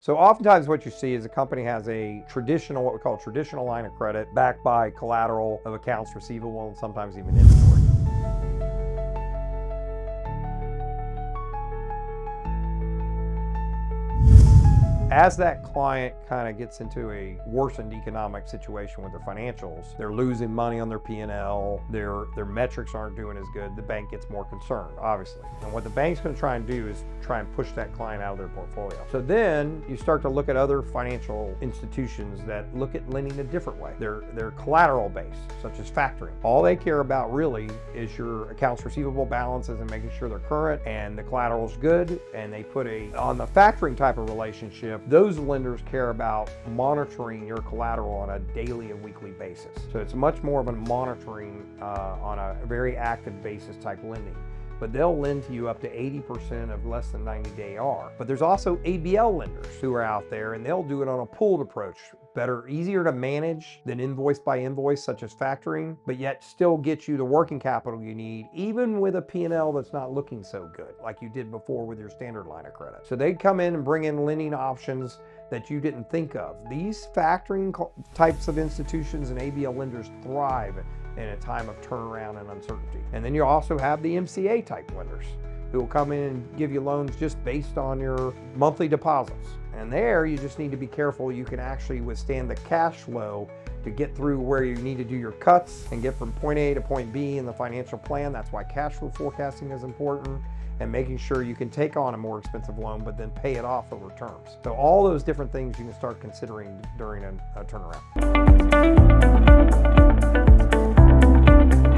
So oftentimes what you see is a company has a traditional, what we call a traditional line of credit backed by collateral of accounts receivable and sometimes even inventory. As that client kind of gets into a worsened economic situation with their financials, they're losing money on their P&L, their metrics aren't doing as good, the bank gets more concerned, obviously. And what the bank's going to try and do is try and push that client out of their portfolio. So then you start to look at other financial institutions that look at lending a different way. They're collateral based, such as factoring. All they care about really is your accounts receivable balances and making sure they're current and the collateral's good, and they put on the factoring type of relationship, those lenders care about monitoring your collateral on a daily and weekly basis. So it's much more of a monitoring on a very active basis type lending. But they'll lend to you up to 80% of less than 90-day AR. But there's also ABL lenders who are out there, and they'll do it on a pooled approach. Better, easier to manage than invoice by invoice, such as factoring, but yet still get you the working capital you need, even with a P&L that's not looking so good, like you did before with your standard line of credit. So they'd come in and bring in lending options that you didn't think of. These factoring types of institutions and ABL lenders thrive in a time of turnaround and uncertainty. And then you also have the MCA type lenders who will come in and give you loans just based on your monthly deposits. And there you just need to be careful. You can actually withstand the cash flow to get through where you need to do your cuts and get from point A to point B in the financial plan. That's why cash flow forecasting is important, and making sure you can take on a more expensive loan but then pay it off over terms. So all those different things you can start considering during a turnaround.